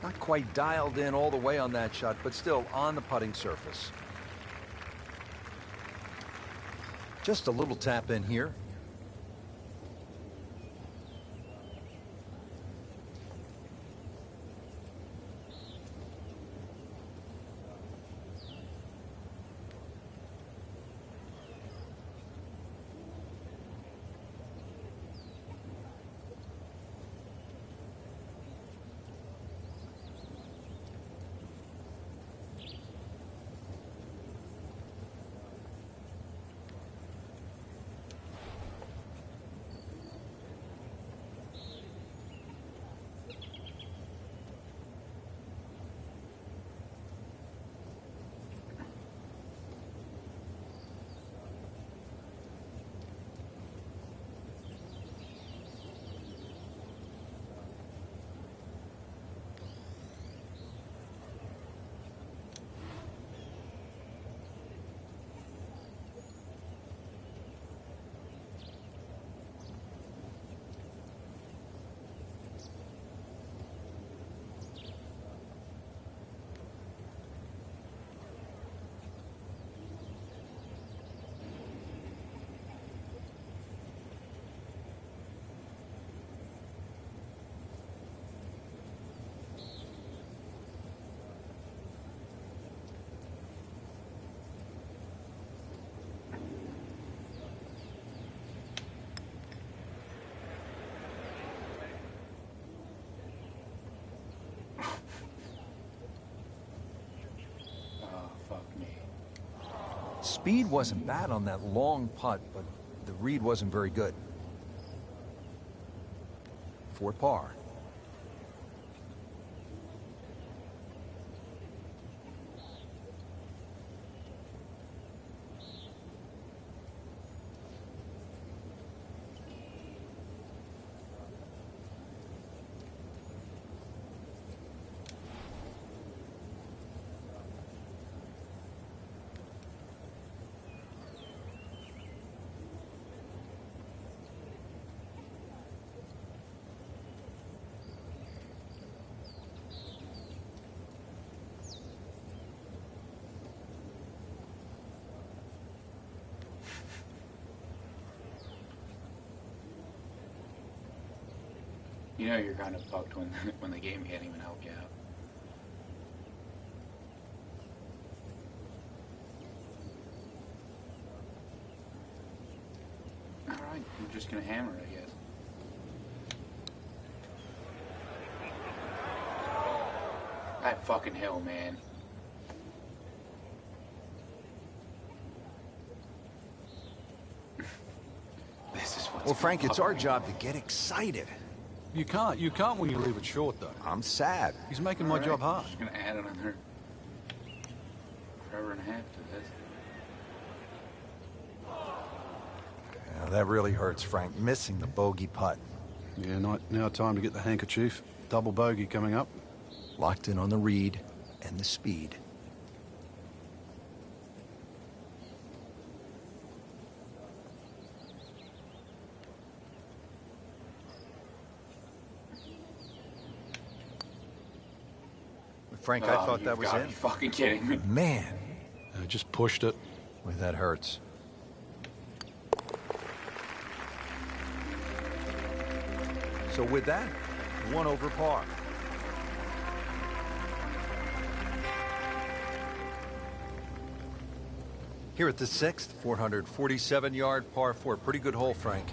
Not quite dialed in all the way on that shot, but still on the putting surface. Just a little tap in here. speed wasn't bad on that long putt, but the read wasn't very good. For par. You know you're kind of fucked when the game can't even help you out. Alright, I'm just gonna hammer, I guess. That fucking hill, man. This is what's well, Frank, it's our job to get excited. You can't when you leave it short, though. I'm sad. He's making my job hard. I'm just gonna add another forever and a half to this. Yeah, that really hurts, Frank. Missing the bogey putt. Yeah, now time to get the handkerchief. Double bogey coming up. Locked in on the read and the speed. Frank, I thought that was in. You've got to be fucking kidding me. Man. I just pushed it. Boy, that hurts. So with that, 1 over par. Here at the 6th, 447-yard par 4. Pretty good hole, Frank.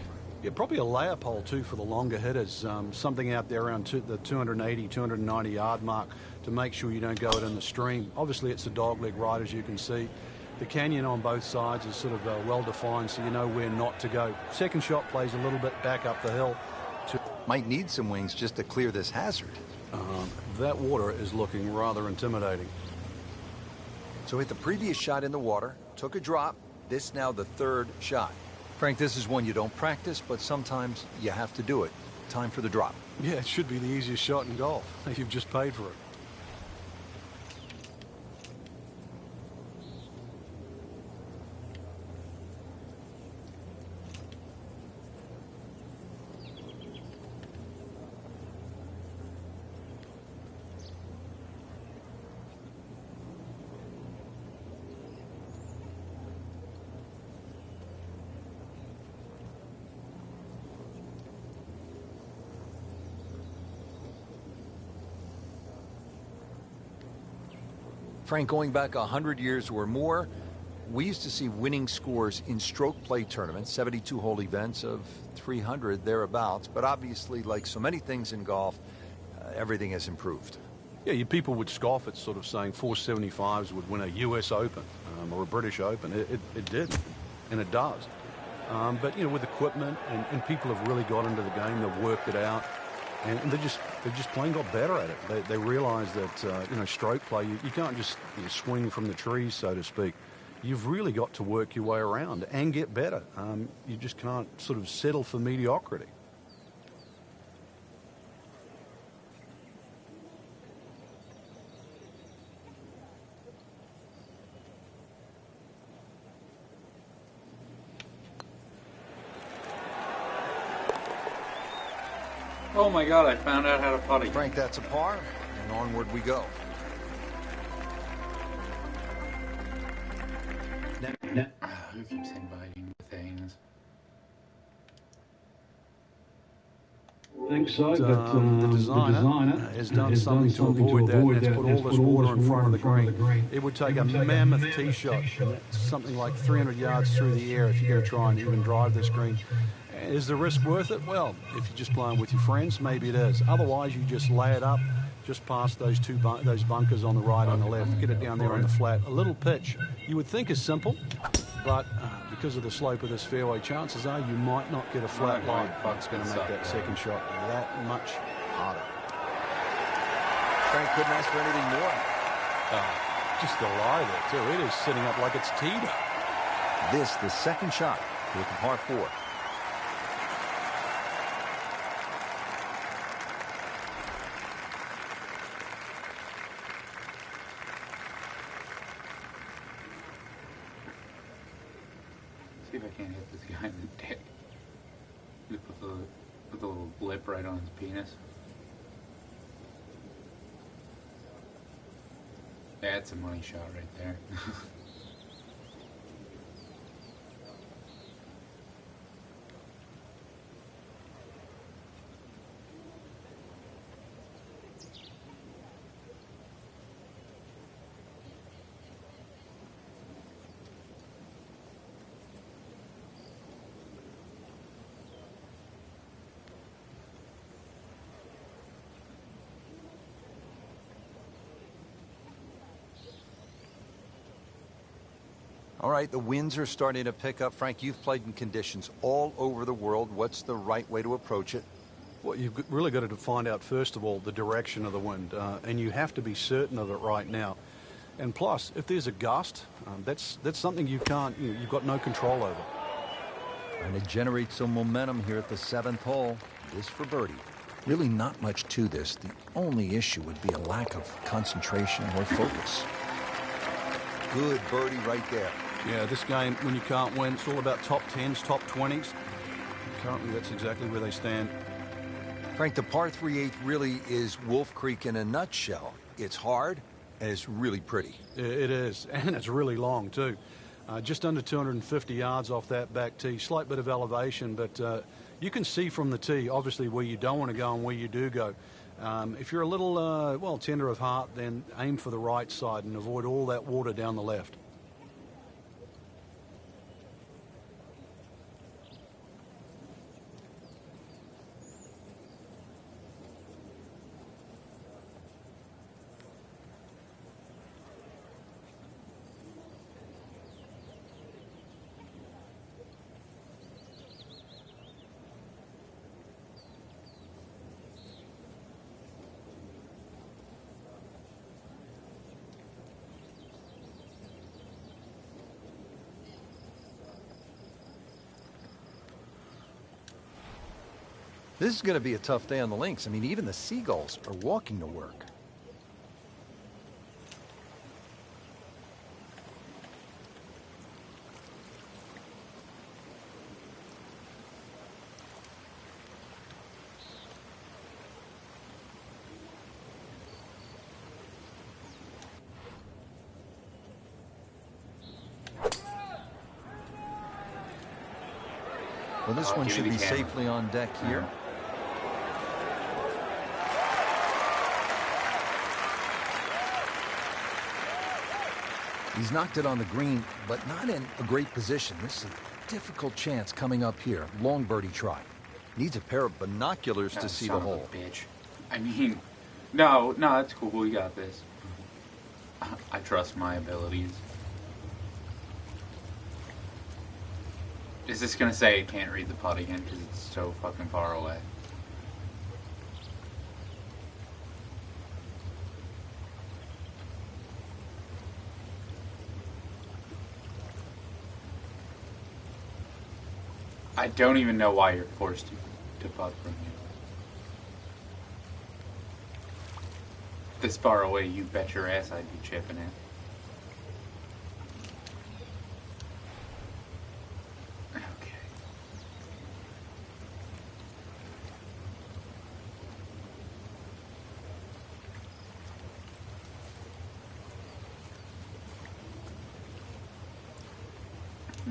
Yeah, probably a layup hole, too, for the longer hitters. Something out there around the 280, 290-yard mark to make sure you don't go it in the stream. Obviously, it's a dogleg ride, as you can see. The canyon on both sides is sort of well-defined, so you know where not to go. Second shot plays a little bit back up the hill. Might need some wings just to clear this hazard. That water is looking rather intimidating. So hit the previous shot in the water, took a drop. This now the 3rd shot. Frank, this is one you don't practice, but sometimes you have to do it. Time for the drop. Yeah, it should be the easiest shot in golf. You've just paid for it. Frank, going back 100 years or more, we used to see winning scores in stroke play tournaments, 72-hole events of 300 thereabouts. But obviously, like so many things in golf, everything has improved. Yeah, people would scoff at sort of saying 475s would win a U.S. Open or a British Open. It did, and it does. But, you know, with equipment and people have really got into the game, they've worked it out. And they've just plain got better at it. They realize that, you know, stroke play, you can't just swing from the trees, so to speak. You've really got to work your way around and get better. You just can't sort of settle for mediocrity. Oh my God, I found out how to putt again. Frank, that's a par, and onward we go. Who keeps inviting things? I think so, But, but the designer has done something to avoid that, and it's put all this water in front of the green. It would take a mammoth tee shot, something like 300 yards through the air if you're going to try and even drive this green. Is the risk worth it? Well, if you're just playing with your friends, maybe it is. Otherwise, you just lay it up, just past those those bunkers on the right and the left. Get it down there on the flat. A little pitch you would think is simple, but because of the slope of this fairway, chances are you might not get a flat line. It's going to make that second shot that much harder. Frank couldn't ask for anything more. Just the lie there, too. It is sitting up like it's teed up. This, the second shot with the par 4. See if I can't hit this guy in the dick. Just with a little blip right on his penis. That's a money shot right there. All right, the winds are starting to pick up. Frank, you've played in conditions all over the world. What's the right way to approach it? Well, you've really got to find out, first of all, the direction of the wind, and you have to be certain of it right now. And plus, if there's a gust, that's something you've got no control over. Trying to generate some momentum here at the 7th hole. This for birdie. Really not much to this. The only issue would be a lack of concentration or focus. Good birdie right there. Yeah, this game, when you can't win, it's all about top 10s, top 20s. Currently, that's exactly where they stand. Frank, the par 3/8 really is Wolf Creek in a nutshell. It's hard, and it's really pretty. It is, and it's really long, too. Just under 250 yards off that back tee. Slight bit of elevation, but you can see from the tee, obviously, where you don't want to go and where you do go. If you're a little, well, tender of heart, then aim for the right side and avoid all that water down the left. This is going to be a tough day on the links. I mean, even the seagulls are walking to work. Well, this one should be safely on deck here. He's knocked it on the green, but not in a great position. This is a difficult chance coming up here. Long birdie try. Needs a pair of binoculars to see the hole. Bitch. I mean, no, that's cool. We got this. I trust my abilities. Is this gonna say it can't read the putt again because it's so fucking far away? I don't even know why you're forced to putt from here. This far away, you bet your ass I'd be chipping it. Okay.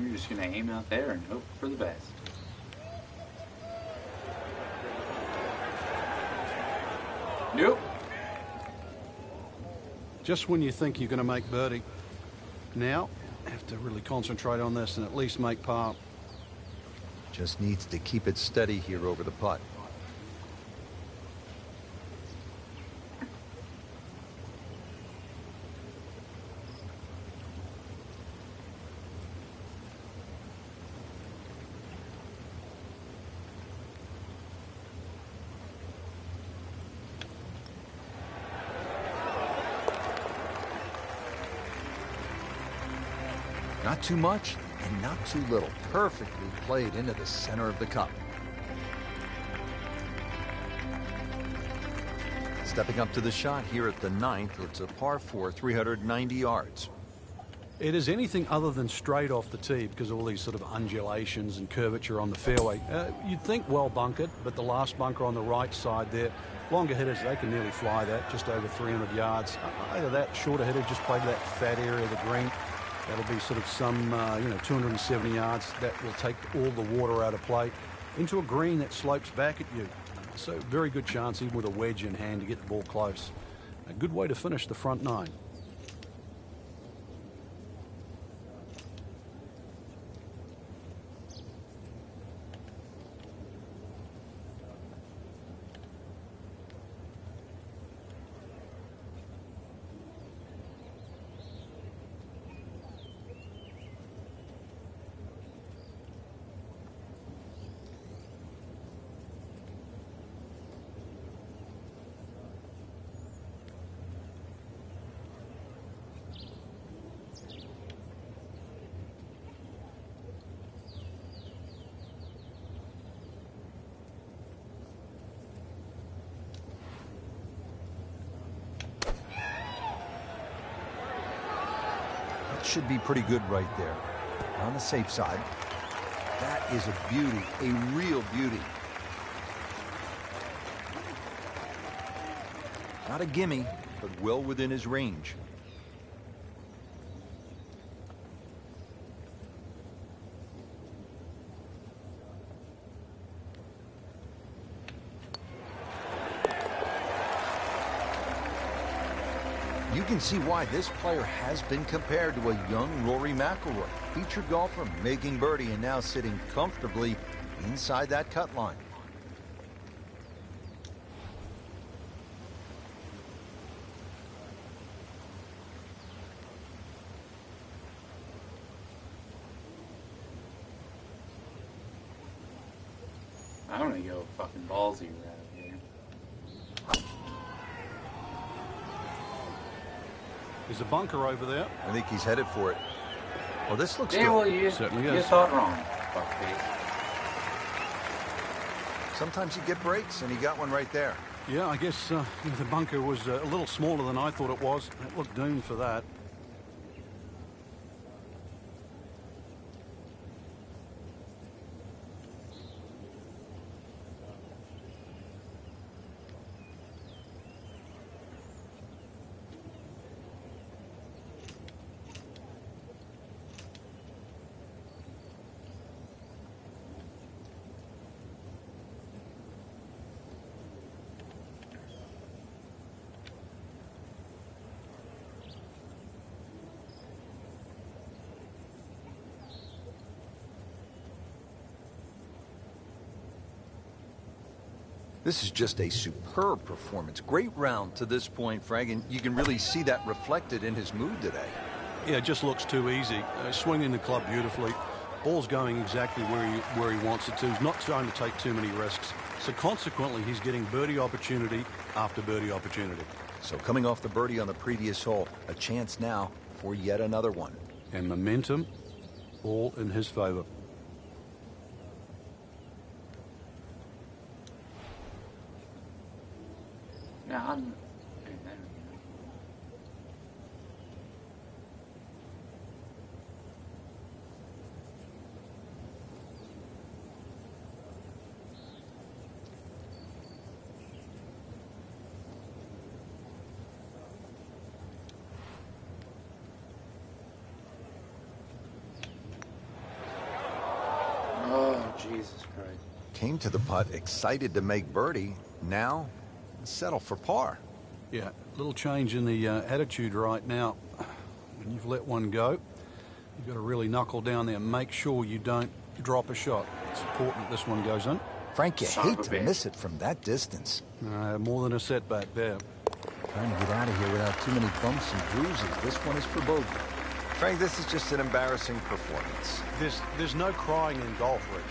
You're just gonna aim out there and hope for the best. Nope. Just when you think you're going to make birdie, now have to really concentrate on this and at least make par. Just needs to keep it steady here over the putt. Not too much and not too little. Perfectly played into the center of the cup. Stepping up to the shot here at the 9th, it's a par 4, 390 yards. It is anything other than straight off the tee because of all these sort of undulations and curvature on the fairway. You'd think well bunkered, but the last bunker on the right side there, longer hitters, they can nearly fly that, just over 300 yards. Either that, shorter hitter just play to that fat area of the green. That'll be sort of some, 270 yards. That will take all the water out of play into a green that slopes back at you. So very good chance, even with a wedge in hand, to get the ball close. A good way to finish the front 9. Should be pretty good right there. On the safe side. That is a beauty, a real beauty. Not a gimme, but well within his range. You can see why this player has been compared to a young Rory McIlroy, featured golfer making birdie and now sitting comfortably inside that cut line. I'm gonna go fucking ballsy right here. There's a bunker over there. I think he's headed for it. Well, this looks good. Well, you thought wrong, fuckface. Sometimes you get breaks, and he got one right there. Yeah, I guess the bunker was a little smaller than I thought it was. It looked doomed for that. This is just a superb performance. Great round to this point, Frank, and you can really see that reflected in his mood today. Yeah, it just looks too easy. Swinging the club beautifully. Ball's going exactly where he wants it to. He's not trying to take too many risks. So consequently, he's getting birdie opportunity after birdie opportunity. So coming off the birdie on the previous hole, a chance now for yet another one. And momentum all in his favor. Yeah, I'm... Oh, Jesus Christ. Came to the putt, excited to make birdie. Now, settle for par. Yeah, little change in the attitude right now. When you've let one go, you've got to really knuckle down there and make sure you don't drop a shot. It's important this one goes in. Frank, you hate to miss it from that distance. More than a setback there. Trying to get out of here without too many bumps and bruises. This one is for bogey. Frank, this is just an embarrassing performance. There's no crying in golf, Rich.